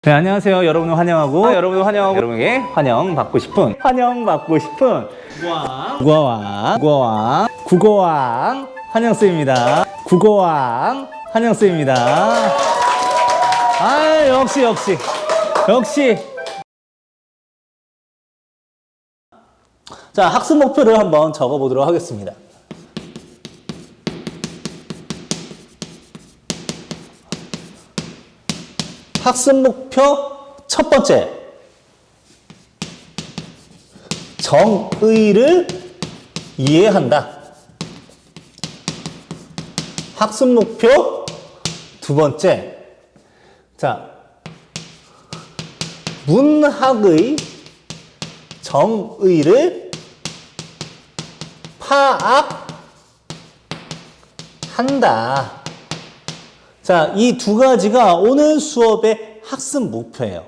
네, 안녕하세요. 여러분을 환영하고 여러분에게 환영받고 싶은 국어왕 환영쌤입니다. 국어왕 환영쌤입니다. 아, 역시. 자, 학습 목표를 한번 적어보도록 하겠습니다. 학습 목표 첫 번째, 정의를 이해한다. 학습 목표 두 번째, 자, 문학의 정의를 파악한다. 자, 이 두 가지가 오늘 수업의 학습 목표예요.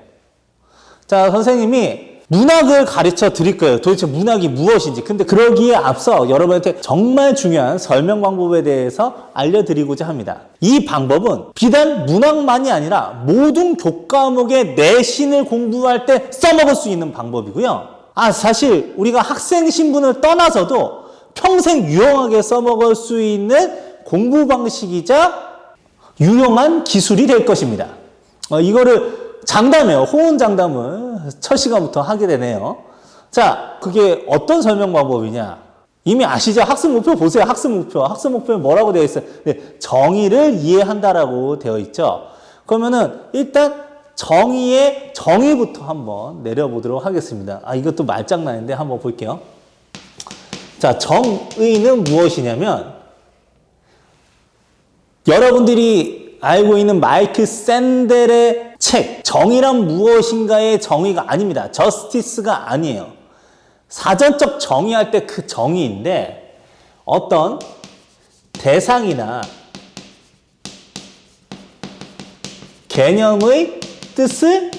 자, 선생님이 문학을 가르쳐 드릴 거예요. 도대체 문학이 무엇인지. 근데 그러기에 앞서 여러분한테 정말 중요한 설명 방법에 대해서 알려드리고자 합니다. 이 방법은 비단 문학만이 아니라 모든 교과목의 내신을 공부할 때 써먹을 수 있는 방법이고요. 사실 우리가 학생 신분을 떠나서도 평생 유용하게 써먹을 수 있는 공부 방식이자 유용한 기술이 될 것입니다. 이거를 장담해요. 호언장담을 첫 시간부터 하게 되네요. 자, 그게 어떤 설명 방법이냐? 이미 아시죠? 학습 목표 보세요. 학습 목표는 뭐라고 되어 있어요? 네, 정의를 이해한다라고 되어 있죠. 그러면은 일단 정의의 정의부터 한번 내려보도록 하겠습니다. 이것도 말장난인데 한번 볼게요. 자, 정의는 무엇이냐면 여러분들이 알고 있는 마이클 샌델의 책 정의란 무엇인가의 정의가 아닙니다. 저스티스가 아니에요. 사전적 정의할 때 그 정의인데 어떤 대상이나 개념의 뜻을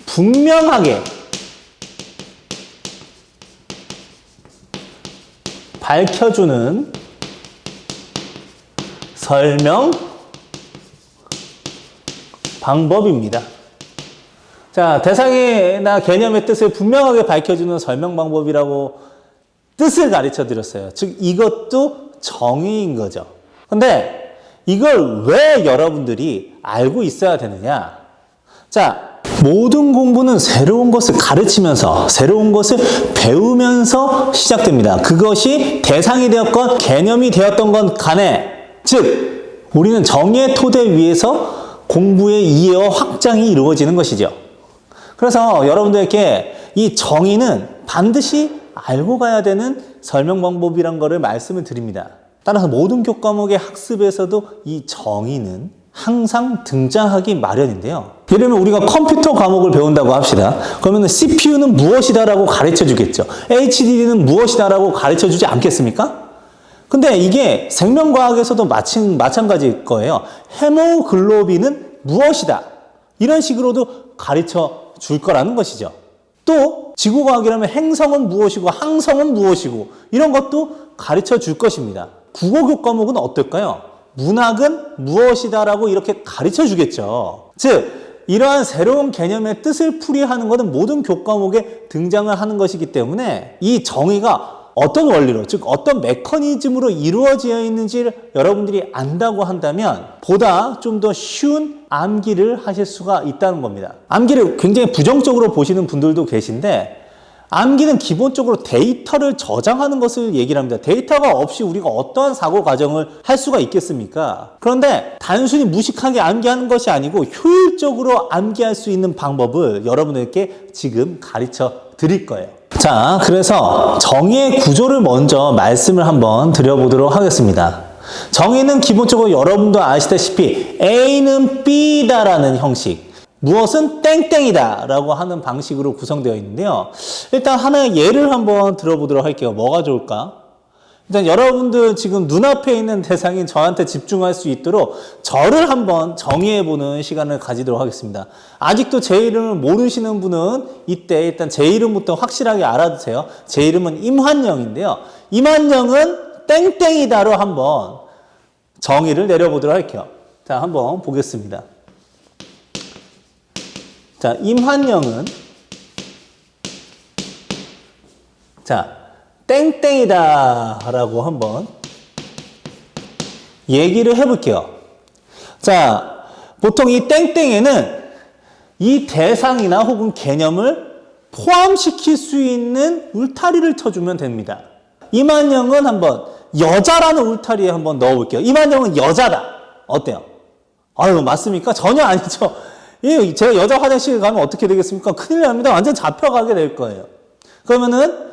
분명하게 밝혀주는 설명 방법입니다. 자, 대상이나 개념의 뜻을 분명하게 밝혀주는 설명 방법이라고 뜻을 가르쳐 드렸어요. 즉, 이것도 정의인 거죠. 근데 이걸 왜 여러분들이 알고 있어야 되느냐? 자, 모든 공부는 새로운 것을 가르치면서, 새로운 것을 배우면서 시작됩니다. 그것이 대상이 되었건 개념이 되었던 건 간에, 즉, 우리는 정의의 토대 위에서 공부의 이해와 확장이 이루어지는 것이죠. 그래서 여러분들에게 이 정의는 반드시 알고 가야 되는 설명 방법이란 것을 말씀을 드립니다. 따라서 모든 교과목의 학습에서도 이 정의는 항상 등장하기 마련인데요. 예를 들면 우리가 컴퓨터 과목을 배운다고 합시다. 그러면 CPU는 무엇이다라고 가르쳐 주겠죠. HDD는 무엇이다라고 가르쳐 주지 않겠습니까? 근데 이게 생명과학에서도 마찬가지일 거예요. 헤모글로빈은 무엇이다. 이런 식으로도 가르쳐 줄 거라는 것이죠. 또 지구과학이라면 행성은 무엇이고 항성은 무엇이고 이런 것도 가르쳐 줄 것입니다. 국어 교과목은 어떨까요? 문학은 무엇이다라고 이렇게 가르쳐 주겠죠. 즉, 이러한 새로운 개념의 뜻을 풀이하는 것은 모든 교과목에 등장을 하는 것이기 때문에 이 정의가 어떤 원리로, 즉 어떤 메커니즘으로 이루어져 있는지를 여러분들이 안다고 한다면 보다 좀 더 쉬운 암기를 하실 수가 있다는 겁니다. 암기를 굉장히 부정적으로 보시는 분들도 계신데 암기는 기본적으로 데이터를 저장하는 것을 얘기를 합니다. 데이터가 없이 우리가 어떠한 사고 과정을 할 수가 있겠습니까? 그런데 단순히 무식하게 암기하는 것이 아니고 효율적으로 암기할 수 있는 방법을 여러분들께 지금 가르쳐 드릴 거예요. 자, 그래서 정의의 구조를 먼저 말씀을 한번 드려보도록 하겠습니다. 정의는 기본적으로 여러분도 아시다시피 A는 B다라는 형식, 무엇은 땡땡이다 라고 하는 방식으로 구성되어 있는데요. 일단 하나의 예를 한번 들어보도록 할게요. 뭐가 좋을까? 일단 여러분들 지금 눈앞에 있는 대상인 저한테 집중할 수 있도록 저를 한번 정의해보는 시간을 가지도록 하겠습니다. 아직도 제 이름을 모르시는 분은 이때 일단 제 이름부터 확실하게 알아두세요. 제 이름은 임환영인데요. 임환영은 땡땡이다로 한번 정의를 내려보도록 할게요. 자, 한번 보겠습니다. 자, 임환영은 자, 땡땡이다 라고 한번 얘기를 해볼게요. 자, 보통 이 땡땡에는 이 대상이나 혹은 개념을 포함시킬 수 있는 울타리를 쳐주면 됩니다. 임한영은 한번 여자라는 울타리에 한번 넣어볼게요. 임한영은 여자다. 어때요? 아유, 맞습니까? 전혀 아니죠. 제가 여자 화장실에 가면 어떻게 되겠습니까? 큰일 납니다. 완전 잡혀가게 될 거예요. 그러면은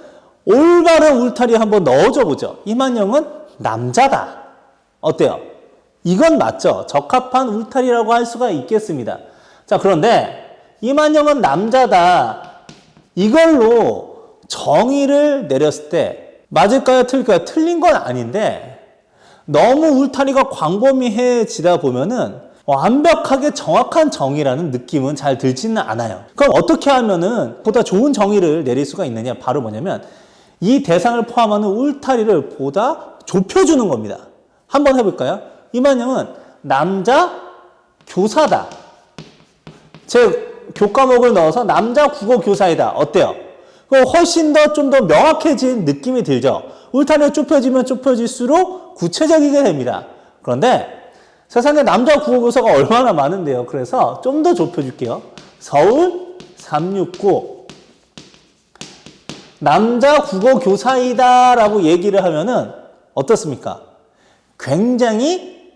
올바른 울타리에 한번 넣어줘 보죠. 임한영은 남자다. 어때요? 이건 맞죠? 적합한 울타리라고 할 수가 있겠습니다. 자, 그런데 임한영은 남자다. 이걸로 정의를 내렸을 때 맞을까요? 틀릴까요? 틀린 건 아닌데 너무 울타리가 광범위해지다 보면은 완벽하게 정확한 정의라는 느낌은 잘 들지는 않아요. 그럼 어떻게 하면은 보다 좋은 정의를 내릴 수가 있느냐? 바로 뭐냐면 이 대상을 포함하는 울타리를 보다 좁혀주는 겁니다. 한번 해볼까요? 임한영은 남자 교사다. 제 교과목을 넣어서 남자 국어 교사이다. 어때요? 훨씬 더 좀 더 명확해진 느낌이 들죠. 울타리가 좁혀지면 좁혀질수록 구체적이게 됩니다. 그런데 세상에 남자 국어 교사가 얼마나 많은데요. 그래서 좀 더 좁혀줄게요. 서울 369 남자 국어 교사이다 라고 얘기를 하면은 어떻습니까? 굉장히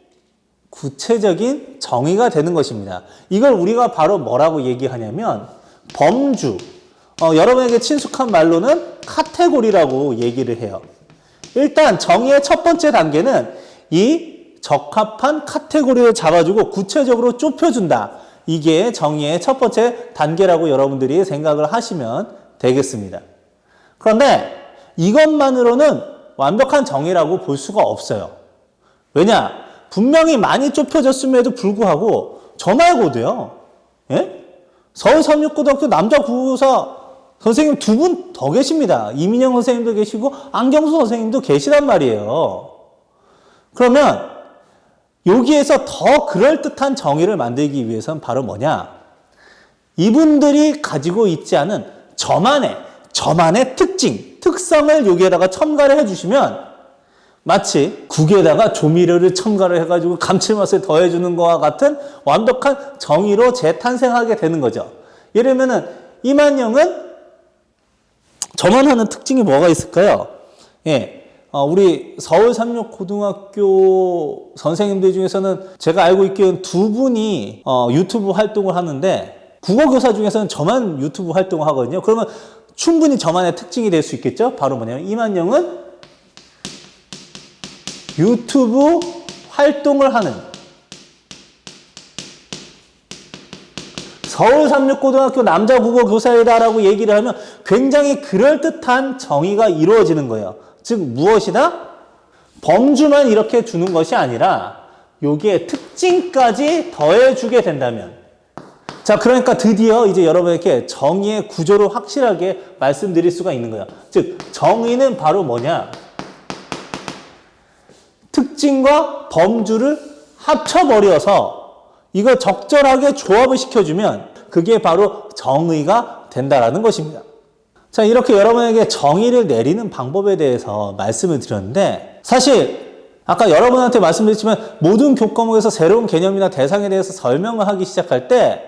구체적인 정의가 되는 것입니다. 이걸 우리가 바로 뭐라고 얘기하냐면 범주, 여러분에게 친숙한 말로는 카테고리라고 얘기를 해요. 일단 정의의 첫 번째 단계는 이 적합한 카테고리를 잡아주고 구체적으로 좁혀준다. 이게 정의의 첫 번째 단계라고 여러분들이 생각을 하시면 되겠습니다. 그런데 이것만으로는 완벽한 정의라고 볼 수가 없어요. 왜냐? 분명히 많이 좁혀졌음에도 불구하고 저 말고도요. 예? 서울 삼육고등학교 남자 국어교사 선생님 2분 더 계십니다. 이민영 선생님도 계시고 안경수 선생님도 계시단 말이에요. 그러면 여기에서 더 그럴듯한 정의를 만들기 위해서는 바로 뭐냐? 이분들이 가지고 있지 않은 저만의 특성을 여기에다가 첨가를 해주시면 마치 국에다가 조미료를 첨가를 해가지고 감칠맛을 더해주는 것과 같은 완벽한 정의로 재탄생하게 되는 거죠. 예를 들면은 임한영은 저만 하는 특징이 뭐가 있을까요? 예, 우리 서울 삼육고등학교 선생님들 중에서는 제가 알고 있기로는 2분이 유튜브 활동을 하는데 국어교사 중에서는 저만 유튜브 활동을 하거든요. 그러면 충분히 저만의 특징이 될 수 있겠죠? 바로 뭐냐면 임한영은 유튜브 활동을 하는 서울 삼육고등학교 남자 국어 교사이다라고 얘기를 하면 굉장히 그럴듯한 정의가 이루어지는 거예요. 즉 무엇이다? 범주만 이렇게 주는 것이 아니라 여기에 특징까지 더해주게 된다면 자, 그러니까 드디어 이제 여러분에게 정의의 구조를 확실하게 말씀드릴 수가 있는 거예요. 즉 정의는 바로 뭐냐? 특징과 범주를 합쳐버려서 이걸 적절하게 조합을 시켜주면 그게 바로 정의가 된다라는 것입니다. 자, 이렇게 여러분에게 정의를 내리는 방법에 대해서 말씀을 드렸는데 사실 아까 여러분한테 말씀드렸지만 모든 교과목에서 새로운 개념이나 대상에 대해서 설명을 하기 시작할 때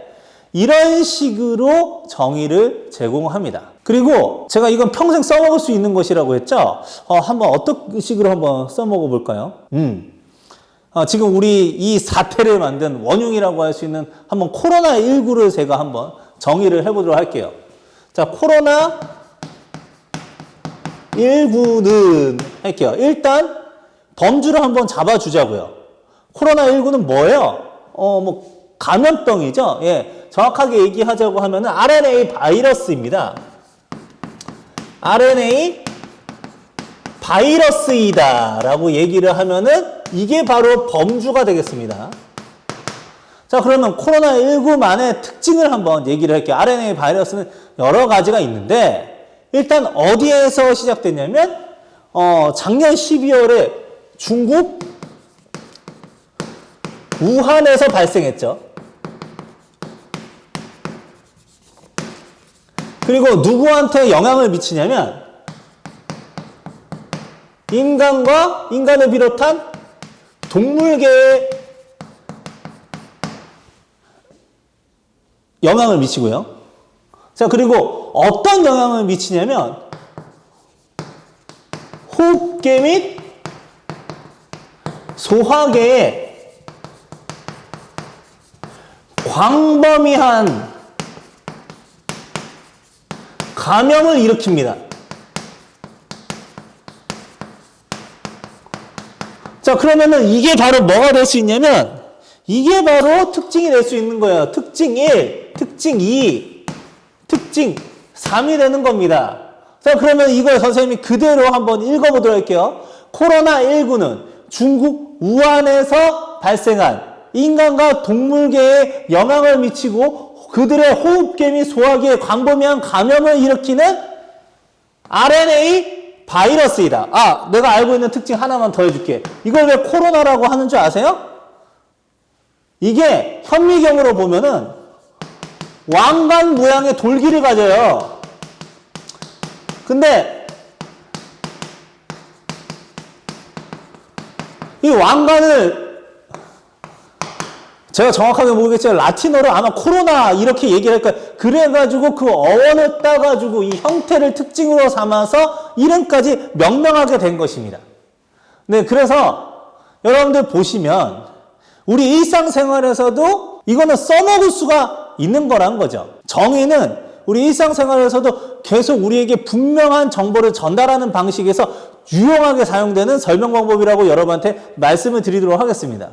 이런 식으로 정의를 제공합니다. 그리고 제가 이건 평생 써먹을 수 있는 것이라고 했죠? 한번 어떤 식으로 한번 써먹어 볼까요? 지금 우리 이 사태를 만든 원흉이라고 할 수 있는 한번 코로나19를 제가 한번 정의를 해보도록 할게요. 자, 코로나19는 할게요. 일단 범주를 한번 잡아주자고요. 코로나19는 뭐예요? 감염병이죠. 예, 정확하게 얘기하자고 하면은 RNA 바이러스입니다. RNA 바이러스이다 라고 얘기를 하면은 이게 바로 범주가 되겠습니다. 자, 그러면 코로나19만의 특징을 한번 얘기를 할게요. RNA 바이러스는 여러 가지가 있는데 일단 어디에서 시작됐냐면 작년 12월에 중국 우한에서 발생했죠. 그리고 누구한테 영향을 미치냐면 인간과 인간을 비롯한 동물계에 영향을 미치고요. 자, 그리고 어떤 영향을 미치냐면 호흡계 및 소화계에 광범위한 감염을 일으킵니다. 자, 그러면은 이게 바로 뭐가 될 수 있냐면 이게 바로 특징이 될 수 있는 거예요. 특징 1, 특징 2, 특징 3이 되는 겁니다. 자, 그러면 이걸 선생님이 그대로 한번 읽어보도록 할게요. 코로나19는 중국 우한에서 발생한 인간과 동물계에 영향을 미치고 그들의 호흡계 및 소화기에 광범위한 감염을 일으키는 RNA 바이러스이다. 아, 내가 알고 있는 특징 하나만 더 해줄게. 이걸 왜 코로나라고 하는 줄 아세요? 이게 현미경으로 보면은 왕관 모양의 돌기를 가져요. 근데 이 왕관을 제가 정확하게 모르겠지만 라틴어로 아마 코로나 이렇게 얘기를 할 거예요. 그래가지고 그 어원을 따가지고 이 형태를 특징으로 삼아서 이름까지 명명하게 된 것입니다. 네, 그래서 여러분들 보시면 우리 일상생활에서도 이거는 써먹을 수가 있는 거란 거죠. 정의는 우리 일상생활에서도 계속 우리에게 분명한 정보를 전달하는 방식에서 유용하게 사용되는 설명 방법이라고 여러분한테 말씀을 드리도록 하겠습니다.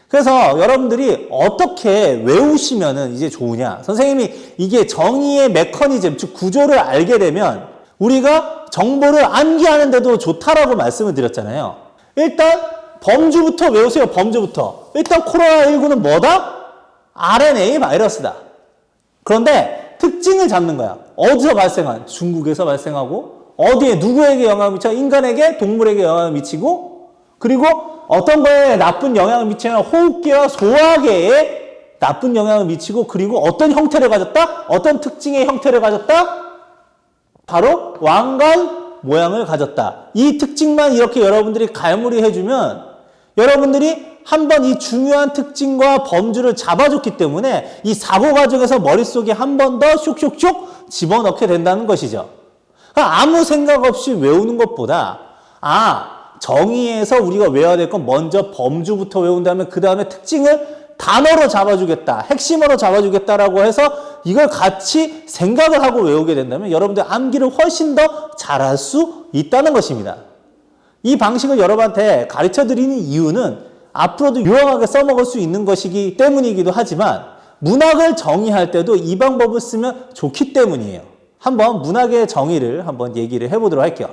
그래서 여러분들이 어떻게 외우시면은 이제 좋으냐. 선생님이 이게 정의의 메커니즘, 즉 구조를 알게 되면 우리가 정보를 암기하는데도 좋다라고 말씀을 드렸잖아요. 일단 범주부터 외우세요. 범주부터. 일단 코로나19는 뭐다? RNA 바이러스다. 그런데 특징을 잡는 거야. 어디서 발생한? 중국에서 발생하고 어디에 누구에게 영향을 미쳐? 인간에게, 동물에게 영향을 미치고 그리고 어떤 거에 나쁜 영향을 미치면 호흡계와 소화계에 나쁜 영향을 미치고 그리고 어떤 형태를 가졌다? 어떤 특징의 형태를 가졌다? 바로 왕관 모양을 가졌다. 이 특징만 이렇게 여러분들이 갈무리 해주면 여러분들이 한번 이 중요한 특징과 범주를 잡아줬기 때문에 이 사고 과정에서 머릿속에 한 번 더 슉슉슉 집어넣게 된다는 것이죠. 그러니까 아무 생각 없이 외우는 것보다 정의에서 우리가 외워야 될 건 먼저 범주부터 외운 다음에 그 다음에 특징을 단어로 잡아주겠다. 핵심어로 잡아주겠다라고 해서 이걸 같이 생각을 하고 외우게 된다면 여러분들 암기를 훨씬 더 잘할 수 있다는 것입니다. 이 방식을 여러분한테 가르쳐드리는 이유는 앞으로도 유용하게 써먹을 수 있는 것이기 때문이기도 하지만 문학을 정의할 때도 이 방법을 쓰면 좋기 때문이에요. 한번 문학의 정의를 한번 얘기를 해보도록 할게요.